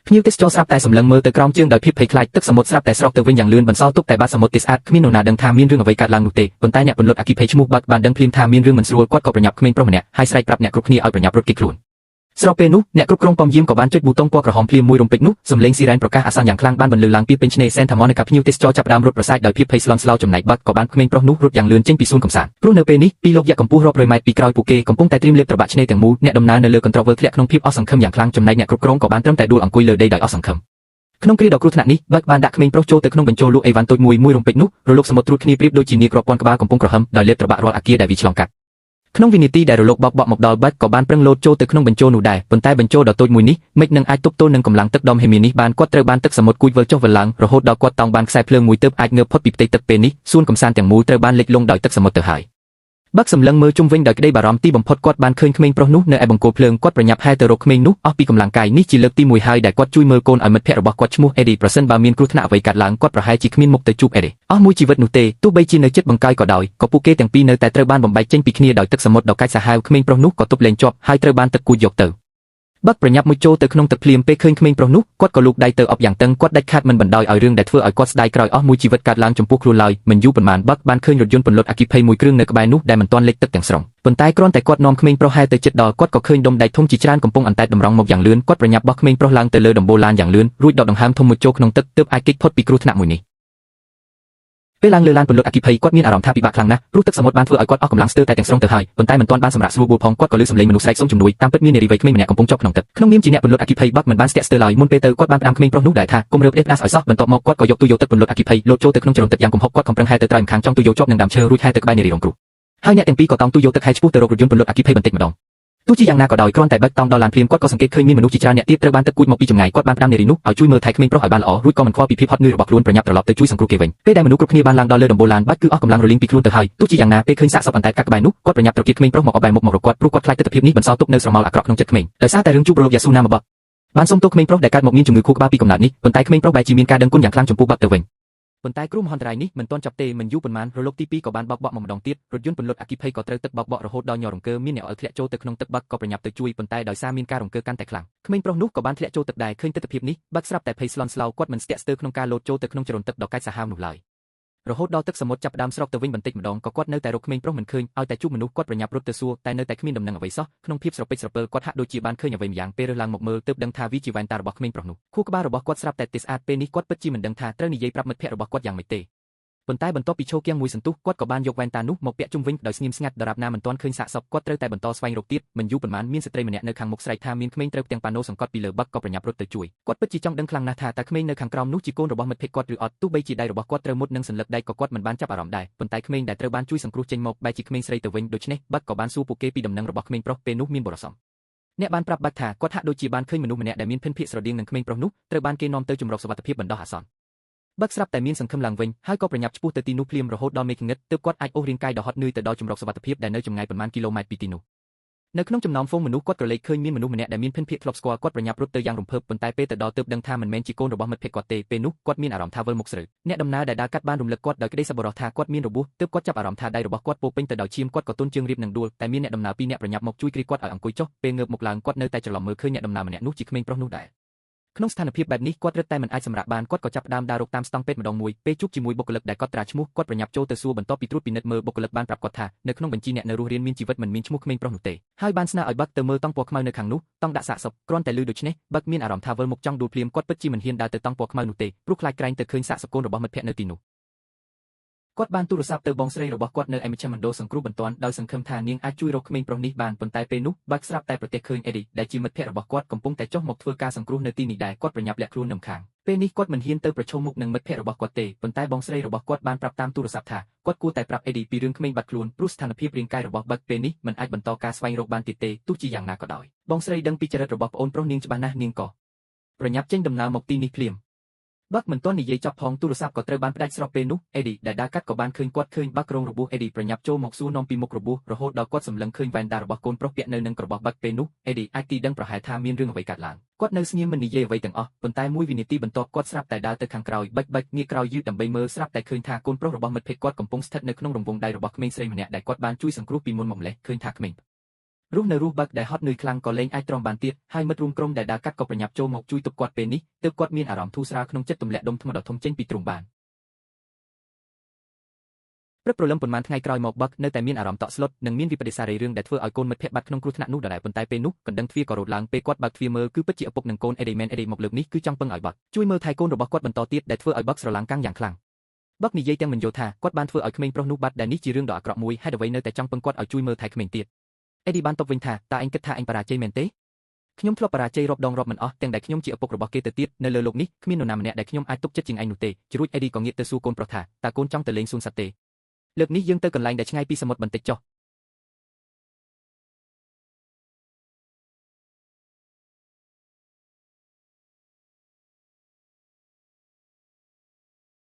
ភ្ញៀវទេសចរស្រាប់តែសម្លឹងមើលទៅក្រោមជើងដោយភាពភ័យខ្លាចទឹកសមុទ្រស្រាប់តែស្រកទៅវិញយ៉ាងលឿនបន្សល់ទុកតែបាតសមុទ្រទេសស្អាតគ្មាននរណាដឹងថាមានរឿងអ្វីកើតឡើងនោះទេប៉ុន្តែអ្នកពន្លត់អគ្គិភ័យឈ្មោះបាក់បានដឹងភ្លាមថាមានរឿងមិនស្រួលគាត់ក៏ប្រញាប់ក្មេងប្រុសម្នាក់ហើយស្រែកប្រាប់អ្នកគ្រប់គ្នាឲ្យប្រញាប់រត់គេចខ្លួនស្របពេលនោះអ្នកគ្រប់គ្រងប៉មយាមក៏បានចុចប៊ូតុងពណ៌ក្រហមភ្លាមមួយរំពេចនោះសំឡេងស៊ីរ៉ែនប្រកាសអាសន្នយ៉ាងខ្លាំងបានបន្លឺឡើងពីពេញឆ្នេរសេនថាម៉ននៃភ្ញៀវទេសចរចាប់ផ្ដើមរត់ប្រសើចដោយភាពភ័យស្លន់ស្លោចំណែកបាក់ក៏បានក្មេងប្រុសនោះរត់យ៉ាងលឿនចេញពីសួនកំសាន្តព្រោះនៅពេលនេះពីរលោកយក្សកម្ពស់រាប់រយម៉ែត្រពីក្រោយពួកគេកំពុងតែត្រៀមលេបត្របាក់ឆ្នេរទាំងមូលអ្នកដំណើរនៅលើកន្ត្រកវើធ្លាក់ក្នុងភាពអស់សង្ឃឹមយ៉ាងខ្លាំងចំណែកអ្នកគ្រប់គ្រងក៏បានត្រឹមតែដួលអង្គុយលើដីដោយអស់សង្ឃឹមក្នុងគ្រាដ៏គ្រោះថ្នាក់នេះបាក់បានដាក់ក្មេងប្រុសចូលទៅក្នុងបញ្ចូលលក់អីវ៉ាន់តូចមួយរំពេចនោះរលកសមុទ្រត្រួតគ្នាប្រៀបដូចជានាងគ្រាប់ពាន់ក្បាលកំពុងក្រហមដោយលេបត្របាក់រាល់អគារដែលវាឆ្លងកាត់ក្នុងវិនាទីដែលរលកបក់មកដល់បាក់ក៏បានប្រឹងលោតចូលទៅក្នុងបញ្ចូលនោះដែរប៉ុន្តែបញ្ចូលដ៏តូចមួយនេះមិននឹងអាចទប់ទល់នឹងកម្លាំងទឹកដុំហេមីនេះបានគាត់ត្រូវបានទឹកសមុទ្រគួចវិលចុះវិលឡើងរហូតដល់គាត់តោងបានខ្សែភ្លើងមួយទើបអាចងើបផុតពីផ្ទៃទឹកពេលនេះសួនកំសាន្តទាំងមូលត្រូវបានលិចលង់ដោយទឹកសមុទ្រទៅហើយបាក់សម្លឹងមើលជុំវិញដោយក្តីបារម្ភទីបំផុតគាត់បានឃើញក្មេងប្រុសនោះនៅឯបង្គោលភ្លើងគាត់ប្រញាប់ហែទៅរកក្មេងនោះអស់ពីកម្លាំងកាយនេះជាលើកទី1ហើយដែលគាត់ជួយមើលកូនឲ្យមិត្តភក្តិរបស់គាត់ឈ្មោះអេឌីប្រសិនបើមានគ្រោះថ្នាក់អ្វីកើតឡើងគាត់ប្រហែលជាគ្មានមុខទៅជួបអេឌីអស់មួយជីវិតនោះទេទោះបីជានៅចិត្តបង្កាយក៏ដោយក៏ពួកគេទាំងពីរនៅតែត្រូវបានបំបែកចេញពីគ្នាដោយទឹកសមុទ្រដ៏កាចសាហាវក្មេងប្រុសនោះក៏ទប់លែងជាប់ហើយត្រូវបានទឹកគួចយកទៅបាក់ប្រញាប់មួយចូលទៅក្នុងទឹកភ្លាមពេលឃើញក្មេងប្រុសនោះគាត់ក៏លូកដៃទៅអបយ៉ាងតឹងគាត់ដាច់ខាតមិនបណ្ដោយឲ្យរឿងដែលធ្វើឲ្យគាត់ស្ដាយក្រោយអស់មួយជីវិតកើតឡើងចំពោះខ្លួនឡើយមិនយូរប៉ុន្មានបាក់បានឃើញរថយន្តពន្លត់អគ្គិភ័យមួយគ្រឿងនៅក្បែរនោះដែលមិនទាន់លិចទឹកទាំងស្រុងប៉ុន្តែគ្រាន់តែគាត់នាំក្មេងប្រុសហែទៅជិតដល់គាត់ក៏ឃើញដុំដែកធំជាច្រើនកំពុងអន្តែតតម្រង់មកយ៉ាងលឿនគាត់ប្រញាប់បោះក្មេងប្រុសឡើងទៅលើដំបូលឡានយ៉ាងលឿនរួចដកដង្ហើមធំមួយចូលក្នុងទឹកទើបអាចគេចផុតពីគ្រោះថ្នាក់មួយនេះពេលឡើងលើឡានពន្លត់អគ្គិភ័យគាត់មានអារម្មណ៍ថាពិបាកខ្លាំងណាស់ព្រោះទឹកសមុទ្របានធ្វើឲ្យគាត់អស់កម្លាំងស្ទើរតែទាំងស្រុងទៅហើយប៉ុន្តែមិនទាន់បានសម្រាប់ស្រួលបួលផងគាត់ក៏ឮសំឡេងមនុស្សស្រែកសុំជំនួយតាមពិតមាននារីវ័យក្មេងម្នាក់កំពុងជាប់ក្នុងទឹកក្នុងនាមជាអ្នកពន្លត់អគ្គិភ័យបាក់មិនបានស្ទាក់ស្ទើរឡើយមុនពេលទៅគាត់បានផ្ដាំក្មេងប្រុសនោះដែរថាកុំរើផ្ដេសផ្ដាសឲ្យសោះបន្ទាប់មកគាត់ក៏យកទូយកទឹកពន្លត់អគ្គិភ័យលោតចូលទៅក្នុងជ្រុងទឹកយ៉ាងគំហុកគាត់ខំប្រឹងហែទៅត្រើយម្ខាងចង់ទូយកជាប់នឹងដើមឈើរួចហែទៅក្បែរនារីរងគ្រោះហើយអ្នកទាំងពីរក៏តោងទូយកទឹកហែឆ្ពោះទៅរករថយន្តពន្លត់អគ្គិភ័យបន្តិចម្ដងទោះជាយ៉ាងណាក៏ដោយគ្រាន់តែបាក់តោងដល់ឡានភ្លាមគាត់ក៏សង្កេតឃើញមានមនុស្សជាច្រើនអ្នកទៀតត្រូវបានទឹកគួចមកពីចម្ងាយគាត់បានផ្ដាំនារីនោះឲ្យជួយមើលថែក្មេងប្រុសឲ្យបានល្អរួចក៏មិនខ្វល់ពីភាពហត់នឿយរបស់ខ្លួនប្រញាប់ត្រឡប់ទៅជួយសង្គ្រោះគេវិញពេលដែលមនុស្សគ្រប់គ្នាបានឡើងដល់លើដំបូលឡានបាក់គឺអស់កម្លាំងរលីងពីខ្លួនទៅហើយទោះជាយ៉ាងណាពេលឃើញសាកសពអន្តែតកាត់ក្បែរនោះគាត់ប្រញាប់ត្រកៀកក្មេងប្រុសមកអបបែរមុខមករកគាត់ព្រោះគាត់ខ្លាចទិដ្ឋភាពនេះបន្សល់ទុកនៅស្រមោលអាក្រក់ក្នុងចិត្តក្មេងដោយសារតែរឿងជួបរលកយ៉ាស៊ូណាមកបាក់បានសុំទោសក្មេងប្រុសដែលកើតមកមានជំងឺខួរក្បាលពីកំណើតនេះប៉ុន្តែក្មេងប្រុសបែរជាមានការដឹងគុណយ៉ាងខ្លាំងចំពោះបាក់ទៅវិញប៉ុន្តែគ្រោះមហន្តរាយនេះមិនទាន់ចប់ទេមិនយូរប៉ុន្មានរលកទី2ក៏បានបោកបក់មកម្ដងទៀតរថយន្តពន្លត់អគ្គិភ័យក៏ត្រូវទឹកបោកបក់រហូតដល់ញ័ររង្គើមានអ្នកឲ្យធ្លាក់ចូលទៅក្នុងទឹកបាក់ក៏ប្រញាប់ទៅជួយប៉ុន្តែដោយសារមានការរង្គើកាន់តែខ្លាំងក្មេងប្រុសនោះក៏បានធ្លាក់ចូលទឹកដែរឃើញទិដ្ឋភាពនេះបាក់ស្រាប់តែភ័យស្លន់ស្លោគាត់មិនស្ទាក់ស្ទើរក្នុងការលោតចូលទៅក្នុងជ្រុងទឹកដ៏កាចសាហាវនោះឡើយរហូតដល់ទឹកសមុទ្រចាប់ផ្ដើមស្រកទៅវិញបន្តិចម្ដងក៏គាត់នៅតែរកក្មេងប្រុសមិនឃើញឲ្យតែជួបមនុស្សគាត់ប្រញាប់រត់ទៅសួរតែនៅតែគ្មានដំណឹងអ្វីសោះក្នុងភាពស្រពេចស្រពិលគាត់ហាក់ដូចជាបានឃើញអ្វីម្យ៉ាងពេលរើសឡើងមកមើលទើបដឹងថាវាជាវ៉ែនតារបស់ក្មេងប្រុសនោះខួរក្បាលរបស់គាត់ស្រាប់តែទេស្អាតពេលនេះគាត់ពិតជាមិនដឹងថាត្រូវនិយាយប្រាប់មិត្តភក្តិរបស់គាត់យ៉ាងម៉េចទេប៉ុន្តែបន្ទាប់ពីឈោគៀងមួយសន្ទុះគាត់ក៏បានយកវ៉ែនតានោះមកពាក់ជុំវិញដោយស្ងៀមស្ងាត់ដរាបណាមិនទាន់ឃើញសាកសពគាត់ត្រូវតែបន្តស្វែងរកទៀតមិនយូរប៉ុន្មានមានស្ត្រីម្នាក់នៅខាងមុខស្រែកថាមានក្មេងត្រូវផ្ទាំងប៉ាណូសង្កត់ពីលើបាក់ក៏ប្រញាប់រត់ទៅជួយគាត់ពិតជាចង់ដឹងខ្លាំងណាស់ថាតើក្មេងនៅខាងក្រោមនោះជាកូនរបស់មិត្តភក្តិគាត់ឬអត់ទោះបីជាដៃរបស់គាត់ត្រូវមុតនឹងសន្លឹកដែកក៏គាត់មិនបានចាប់អារម្មណ៍ដែរប៉ុន្តែក្មេងដែលត្រូវបានជួយសង្គ្រោះចេញមកបែរជាក្មេងស្រីទៅវិញដូច្នេះបាក់ក៏បានសួរពួកគេពីដំណឹងរបស់ក្មេងប្រុសពេលនោះមានបរិសុទ្ធអ្នកបានប្រាប់បាក់ថាគាត់ហាក់ដូចជាបានឃើញមនុស្សម្នាក់ដែលមានភិនភាគស្រដៀងនឹងក្មេងប្រុសនោះត្រូវបានគេនាំទៅជំរកសុវត្ថិភាពបណ្ដោះអាសន្នបាក់ស្រាប់តែមានសង្ឃឹមឡើងវិញហើយក៏ប្រញាប់ឆ្ពោះទៅទីនោះភ្លាមរហូតដល់មេឃងឹតទើបគាត់អាចអូសរាងកាយដ៏ហត់នឿយទៅដល់ជំរកសុវត្ថិភាពដែលនៅចម្ងាយប៉ុន្មានគីឡូម៉ែត្រពីទីនោះនៅក្នុងចំណោមហ្វូងមនុស្សគាត់ក៏លេចឃើញមានមនុស្សម្នាក់ដែលមានភិនភាគធ្លាប់ស្គាល់គាត់ប្រញាប់រត់ទៅយ៉ាងរំភើបប៉ុន្តែពេលទៅដល់ទើបដឹងថាមិនមែនជាកូនរបស់មិត្តភក្តិគាត់ទេពេលនោះគាត់មានអារម្មណ៍ថាវិលមុខស្រើអ្នកដំណើរដែលដើរកាត់បានរំលឹកគាត់ដោយក្តីសប្បុរសថាគាត់មានរបួសទើបគាត់ចាប់អារម្មណ៍ថាដៃរបស់គាត់ពោពេញទៅដោយឈាមគាត់ក៏ទន់ជើងរៀបនឹងដួលតែមានអ្នកដំណើរពីរនាក់ប្រញាប់មកជួយគ្រីគាត់ឲ្យអង្គុយចុះពេលងើបមុខឡើងគាត់នៅតែច្រឡំមើលឃើញអ្នកដំណើរម្នាក់នោះជាក្មេងប្រុសនោះដែរក្នុងស្ថានភាពបែបនេះគាត់រឹតតែមិនអាចសម្រាកបានគាត់ក៏ចាប់ផ្ដើមដើររកតាមស្តង់ពេទ្យម្ដងមួយពេលជួបជាមួយបុគ្គលិកដែលគាត់ត្រាឈ្មោះគាត់ប្រញាប់ចូលទៅសួរបន្ទាប់ពីត្រួតពិនិត្យមើលបុគ្គលិកបានប្រាប់គាត់ថានៅក្នុងបញ្ជីអ្នកនៅរស់រានមានជីវិតមិនមានឈ្មោះក្មេងប្រុសនោះទេហើយបានស្នើឲ្យបាក់ទៅមើលតង់ពណ៌ខ្មៅនៅខាងនោះតង់ដាក់សាកសពគ្រាន់តែឮដូច្នេះបាក់មានអារម្មណ៍ថាវិលមុខចង់ដួលភ្លាមគាត់ពិតជាមិនហ៊ានដើរទៅតង់ពណ៌ខ្មៅនោះទេព្រោះខ្លាចក្រែងទៅឃើញសាកសពកូនរបស់មិត្តភក្តិនៅទីនោះគាត់បានទូរស័ព្ទទៅបងស្រីរបស់គាត់នៅឯមជ្ឈមណ្ឌលសង្គ្រោះបន្ទាន់ដោយសង្ឃឹមថានាងអាចជួយរកក្មេងប្រុសនេះបានប៉ុន្តែពេលនោះបាក់ស្រាប់តែប្រទះឃើញអេឌីដែលជាមិត្តភក្តិរបស់គាត់កំពុងតែចុះមកធ្វើការសង្គ្រោះនៅទីនេះដែរគាត់ប្រញាប់លាក់ខ្លួននៅខាងពេលនេះគាត់មិនហ៊ានទៅប្រឈមមុខនឹងមិត្តភក្តិរបស់គាត់ទេប៉ុន្តែបងស្រីរបស់គាត់បានប្រាប់តាមទូរស័ព្ទថាគាត់គួរតែប្រាប់អេឌីពីរឿងក្មេងបាត់ខ្លួនព្រោះស្ថានភាពរាងកាយរបស់បាក់ពេលនេះមិនអាចបន្តការស្វែងរកបានទៀតទេទោះជាយ៉ាងណាក៏ដោយបងស្រីដឹងពីចរិតរបស់ប្អូនប្រុសនាងច្បាស់ណាស់នាងក៏ប្រញាប់ចេញដំណើរមកទីនេះភ្លាមបាក់មិនទាន់និយាយចប់ផងទូរស័ព្ទក៏ត្រូវបានផ្ដាច់ស្របពេលនោះអេឌីដែលដើរកាត់ក៏បានឃើញគាត់ឃើញបាក់រងរបួសអេឌីប្រញាប់ចូលមកសួរនាំពីមុខរបួសរហូតដល់គាត់សម្លឹងឃើញវ៉ែនតារបស់កូនប្រុសពាក់នៅនឹងរបស់បាក់ពេលនោះអេឌីអាចទីដឹងប្រហែលថាមានរឿងអ្វីកើតឡើងគាត់នៅស្ងៀមមិននិយាយអ្វីទាំងអស់ប៉ុន្តែមួយវិនាទីបន្ទាប់គាត់ស្រាប់តែដើរទៅខាងក្រោយបាច់ងាកក្រោយយឺតដើម្បីមើលស្រាប់តែឃើញថាកូនប្រុសរបស់មិត្តភក្តិគាត់កំពុងស្ថិតនៅក្នុងរង្វង់ដៃរបស់ក្មេងស្រីម្នាក់ដែលគាត់បានជួយសង្គ្រោះពីមុនមកម្លេះឃើញថាក្មេង រស់នៅរស់បាក់ដែលហត់នឿយខ្លាំងក៏លែងអាចទ្រាំបានទៀតហើយមិត្តរួមក្រុមដែលដើរកាត់ក៏ប្រញាប់ចូលមកជួយទប់គាត់ពេលនេះទើបគាត់មានអារម្មណ៍ធូរស្រាលក្នុងចិត្តទម្លាក់ដុំថ្មដ៏ធំចេញពីទ្រូងបានព្រឹកព្រលឹមប៉ុន្មានថ្ងៃក្រោយមកបាក់នៅតែមានអារម្មណ៍តក់ស្លុតនិងមានវិបដិសារីរឿងដែលធ្វើឲ្យកូនមិត្តភក្តិបាត់ក្នុងគ្រោះថ្នាក់នោះដដែលប៉ុន្តែពេលនោះកណ្ដឹងទ្វារក៏រត់ឡើងពេលគាត់បើកទ្វារមើលគឺពិតជាឪពុកនិងកូនអេដេមែនអេដេមកលើកនេះគឺចង់ពឹងឲ្យបាក់ជួយមើលថែកូនរបស់គាត់បន្តទៀតដែលធ្វើឲ្យបាក់ស្រឡាំងកាំងយ៉ាងខ្លាំងបាក់និយាយទាំងមិនយល់ថាគាត់បានធ្វើឲ្យក្មេងប្រុសនោះបាត់ដែលនេះជារឿងដ៏អាក្រក់មួយហេតុអ្វីនៅតែចង់ពឹងគាត់ឲ្យជួយមើលថែក្មេងទៀតអេឌីបានតបវិញថាតើឯងគិតថាឯងបរាជ័យមែនទេខ្ញុំធ្លាប់បរាជ័យរាប់ដងរាប់មិនអស់ទាំងដែលខ្ញុំជាឪពុករបស់គេទៅទៀតនៅលើโลกនេះគ្មាននរណាម្នាក់ដែលខ្ញុំអាចទុកចិត្តជាងឯងនោះទេជ្រួចអេឌីក៏ងាកទៅសួរកូនប្រុសថាតើកូនចង់ទៅលេងសួនសត្វទេលើកនេះយើងទៅកន្លែងដែលឆ្ងាយពីសមុទ្របន្តិចចុះ